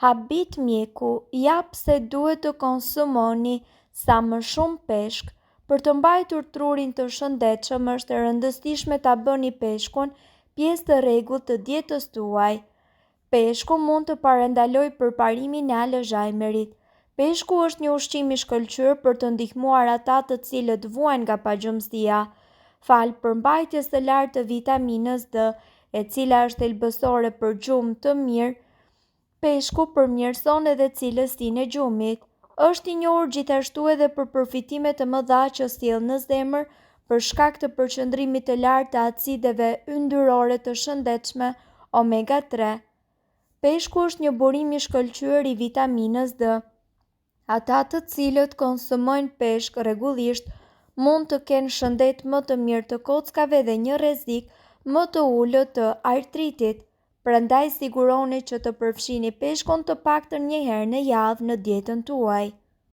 Habit mjeku jap se duhet të konsumoni sa më shumë peshk. Për të mbajtur trurin të shëndetshëm është e rëndësishme ta bëni peshkun pjesë të rregullt të dietës tuaj. Peshku mund të parandalojë përparimin e Alzheimerit. Peshku është një ushqim i shkëlqyer për të ndihmuar ata të cilët vuajnë nga pagjumësia. Fal përmbajtjes së lartë të vitaminës D, e cila është thelbësore për gjumë të mirë, peshku përmirëson edhe cilësinë e gjumit. Është i njohur gjithashtu edhe për përfitime të mëdha që sjell në zemër për shkak të përqendrimit të lartë të acideve yndyrore të shëndetshme omega 3. Peshku është një burim i shkëlqyer i vitaminës D. Ata të cilët konsumojnë peshk rregullisht mund të kenë shëndet më të mirë të kockave dhe një rrezik më të ulët të artritit. Prandaj siguroni që të përfshini peshkun të paktën një herë në javë në dietën tuaj.